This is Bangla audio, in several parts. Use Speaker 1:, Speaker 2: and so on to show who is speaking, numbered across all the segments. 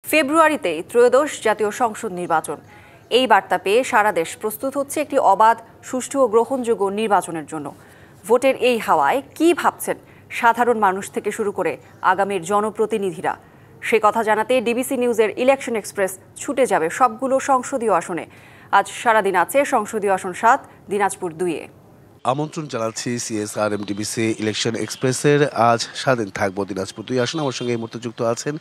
Speaker 1: ফেব্রুয়ারিতেই ত্রয়োদশ জাতীয় সংসদ নির্বাচন। এই বার্তা পেয়ে সারা দেশ প্রস্তুত হচ্ছে একটি অবাধ, সুষ্ঠু ও গ্রহণযোগ্য নির্বাচনের জন্য। ভোটের এই হাওয়ায় কি ভাবছেন সাধারণ মানুষ থেকে শুরু করে আগামীর জনপ্রতিনিধিরা, সে কথা জানাতে ডিবিসি নিউজের ইলেকশন এক্সপ্রেস ছুটে যাবে সবগুলো সংসদীয় আসনে। আজ সারাদিন আছে সংসদীয় আসন ৭, দিনাজপুর ২-এ।
Speaker 2: আমন্ত্রণ জানাচ্ছি সিএসআরএম ডিবিসি ইলেকশন এক্সপ্রেসের। আজ সারাদিন থাকবো দিনাজপুর ২ আসন। আমার সঙ্গে এই মুহূর্তে যুক্ত আছেন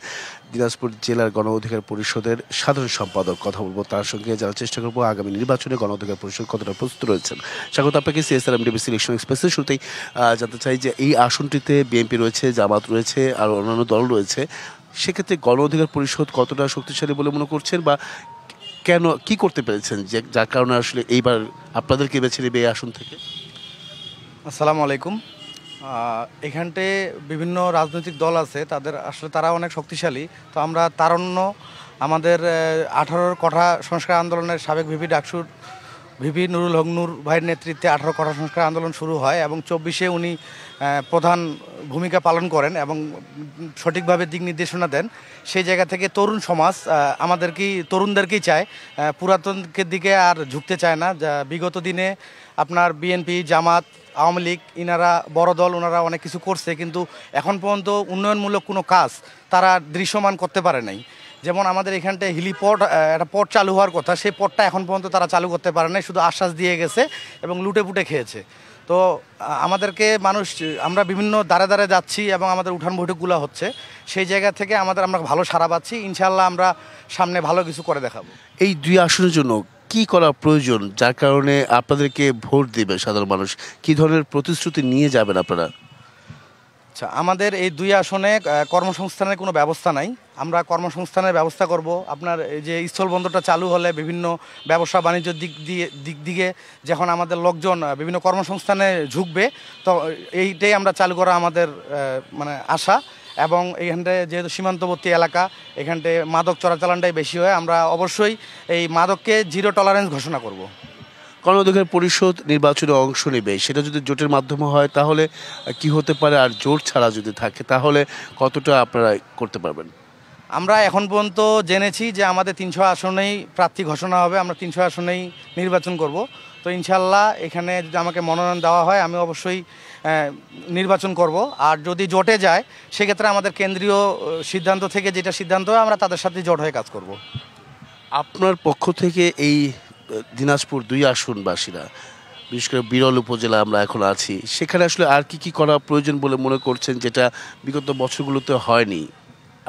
Speaker 2: দিনাজপুর জেলার গণ অধিকার পরিষদের সাধারণ সম্পাদক। কথা বলবো তার সঙ্গে, জানার চেষ্টা করবো আগামী নির্বাচনে গণ অধিকার পরিষদ কতটা প্রস্তুত রয়েছেন। স্বাগত আপনাকে সিএসআরএম ডিবিসি ইলেকশন এক্সপ্রেসের। শুরুতেই জানতে চাই যে এই আসনটিতে বিএনপি রয়েছে, জামাত রয়েছে, আর অন্যান্য দল রয়েছে। সেক্ষেত্রে গণ অধিকার পরিষদ কতটা শক্তিশালী বলে মনে করছেন, বা কেন কি করতে পেরেছেন যে যার কারণে আসলে এইবার আপনাদেরকে বেছে নেবে এই আসন থেকে?
Speaker 3: আসসালামু আলাইকুম। এখানটে বিভিন্ন রাজনৈতিক দল আছে, তারা অনেক শক্তিশালী। তো আমরা তারুণ্য, আমাদের 18 কোঠা সংস্কার আন্দোলনের সাবেক ভিপি নুরুল হক নূর ভাইয়ের নেতৃত্বে 18 কোঠা সংস্কার আন্দোলন শুরু হয় এবং 24-এ উনি প্রধান ভূমিকা পালন করেন এবং সঠিকভাবে দিক নির্দেশনা দেন। সেই জায়গা থেকে তরুণ সমাজ তরুণদেরকেই চায়, পুরাতনকে দিকে আর ঝুঁকতে চায় না। যা বিগত দিনে আপনার বিএনপি, জামাত, আওয়ামী লীগ ইনারা বড় দল, ওনারা অনেক কিছু করছে, কিন্তু এখন পর্যন্ত উন্নয়নমূলক কোনো কাজ তারা দৃশ্যমান করতে পারে নাই। যেমন আমাদের এখানটায় হিলিপোর্ট, একটা পথ চালু হওয়ার কথা, সেই পথটা এখন পর্যন্ত তারা চালু করতে পারে নাই, শুধু আশ্বাস দিয়ে গেছে এবং লুটে পুটে খেয়েছে। তো আমাদেরকে আমরা বিভিন্ন দ্বারে যাচ্ছি এবং আমাদের উঠান বৈঠকগুলো হচ্ছে, সেই জায়গা থেকে আমরা ভালো সাড়া পাচ্ছি। ইনশাআল্লাহ আমরা সামনে ভালো কিছু করে দেখাবো।
Speaker 2: এই 2 আসনের জন্য কি করা প্রয়োজন, যার কারণে আপনাদেরকে ভোট দিবে সাধারণ মানুষ? কি ধরনের প্রতিশ্রুতি নিয়ে যাবেন আপনারা?
Speaker 3: আচ্ছা, আমাদের এই 2 আসনে কর্মসংস্থানের কোনো ব্যবস্থা নাই। আমরা কর্মসংস্থানের ব্যবস্থা করব। আপনার এই যে স্থলবন্দরটা চালু হলে বিভিন্ন ব্যবসা বাণিজ্যের দিক দিকে যখন আমাদের লোকজন বিভিন্ন কর্মসংস্থানে ঝুঁকবে, তো এইটাই আমরা চালু করা আমাদের আশা। এবং এইখানটায় যেহেতু সীমান্তবর্তী এলাকা, এখানটায় মাদক চোরাচালানটাই বেশি হয়, আমরা অবশ্যই এই মাদককে 0 টলারেন্স ঘোষণা করব।
Speaker 2: গণ অধিকার পরিষদ নির্বাচনে অংশ নেবে, সেটা যদি জোটের মাধ্যমে হয় তাহলে কি হতে পারে, আর জোট ছাড়া যদি থাকে তাহলে কতটা আপনারা করতে পারবেন?
Speaker 3: আমরা এখন পর্যন্ত জেনেছি যে আমাদের 300 আসনেই প্রার্থী ঘোষণা হবে, আমরা 300 আসনেই নির্বাচন করব। তো ইনশাল্লাহ এখানে যদি আমাকে মনোনয়ন দেওয়া হয়, আমি অবশ্যই নির্বাচন করব। আর যদি জোটে যায়, সেক্ষেত্রে আমাদের কেন্দ্রীয় সিদ্ধান্ত থেকে যেটা সিদ্ধান্ত হয়, আমরা তাদের সাথে জোট হয়ে কাজ করব।
Speaker 2: আপনার পক্ষ থেকে এই দিনাজপুর 2 আসনবাসীরা, বিশেষ করে বিরল উপজেলা আমরা এখন আছি, সেখানে আসলে আর কি করা প্রয়োজন বলে মনে করছেন, যেটা বিগত বছরগুলোতে হয়নি?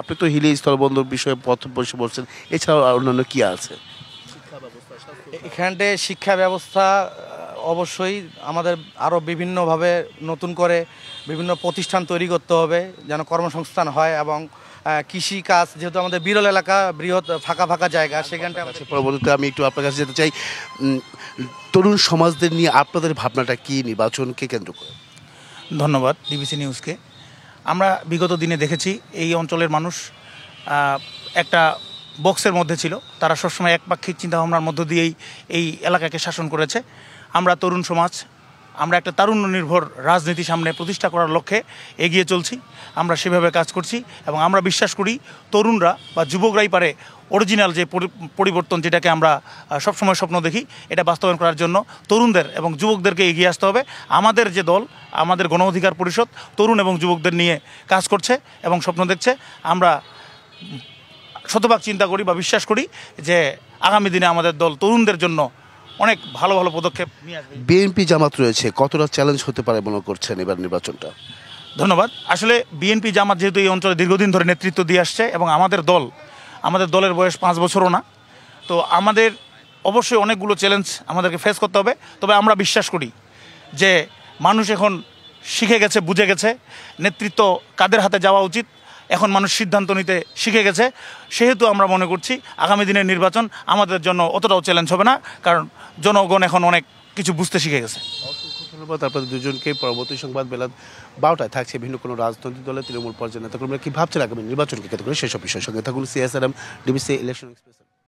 Speaker 2: আপনি তো হিলি স্থলবন্দর বিষয়ে পথ বসে বলছেন, এছাড়াও অন্যান্য কি আছে?
Speaker 3: এখানটায় শিক্ষা ব্যবস্থা অবশ্যই আমাদের আরও বিভিন্নভাবে নতুন করে বিভিন্ন প্রতিষ্ঠান তৈরি করতে হবে, যেন কর্মসংস্থান হয়। এবং কৃষি কাজ, যেহেতু আমাদের বিরল এলাকা, বৃহৎ ফাঁকা জায়গা, সেখানটা
Speaker 2: পরবর্তীতে আমি একটু আপনার কাছে যেতে চাই, তরুণ সমাজদের নিয়ে আপনাদের ভাবনাটা কি নির্বাচনকে কেন্দ্র করে?
Speaker 4: ধন্যবাদ ডিবিসি নিউজকে। আমরা বিগত দিনে দেখেছি এই অঞ্চলের মানুষ একটা বক্সের মধ্যে ছিল, তারা সবসময় একপাক্ষিক চিন্তাভাবনার মধ্য দিয়েই এই এলাকাকে শাসন করেছে। আমরা তরুণ সমাজ, আমরা একটা তারুণ্য নির্ভর রাজনীতি সামনে প্রতিষ্ঠা করার লক্ষ্যে এগিয়ে চলছি। আমরা সেভাবে কাজ করছি এবং আমরা বিশ্বাস করি তরুণরা বা যুবকরাই পারে অরিজিনাল যে পরিবর্তন, যেটাকে আমরা সবসময় স্বপ্ন দেখি, এটা বাস্তবায়ন করার জন্য তরুণদের এবং যুবকদেরকে এগিয়ে আসতে হবে। আমাদের যে দল, আমাদের গণ অধিকার পরিষদ, তরুণ এবং যুবকদের নিয়ে কাজ করছে এবং স্বপ্ন দেখছে। আমরা শতভাগ চিন্তা করি বা বিশ্বাস করি যে আগামী দিনে আমাদের দল তরুণদের জন্য অনেক ভালো পদক্ষেপ নিয়ে আসবে।
Speaker 2: বিএনপি জামাত রয়েছে, কতটা চ্যালেঞ্জ হতে পারে মনে করছেন এবার নির্বাচনটা?
Speaker 4: ধন্যবাদ। আসলে বিএনপি জামাত যেহেতু এই অঞ্চলে দীর্ঘদিন ধরে নেতৃত্ব দিয়ে আসছে এবং আমাদের দলের বয়স 5 বছরও না, তো আমাদের অবশ্যই অনেকগুলো চ্যালেঞ্জ আমাদেরকে ফেস করতে হবে। তবে আমরা বিশ্বাস করি যে মানুষ এখন শিখে গেছে, বুঝে গেছে নেতৃত্ব কাদের হাতে যাওয়া উচিত। এখন মানুষ সিদ্ধান্ত নিতে শিখে গেছে, সেহেতু আমরা মনে করছি আগামী দিনের নির্বাচন আমাদের জন্য অতটাও চ্যালেঞ্জ হবে না, কারণ জনগণ এখন অনেক কিছু বুঝতে শিখে গেছে।
Speaker 2: ধন্যবাদ আপনাদের দুজনকে। পরবর্তী সংবাদ বেলা 12টায় থাকছে ভিন্ন কোনো রাজনৈতিক দলের তৃণমূল পর্যায়ে নেতাকর্মীরা কি ভাবছেন আগামী নির্বাচনকে কেন্দ্র করে, সেসব বিষয়ের সঙ্গে থাকুন সিএসআরএম ডিবিসি ইলেকশন এক্সপ্রেস।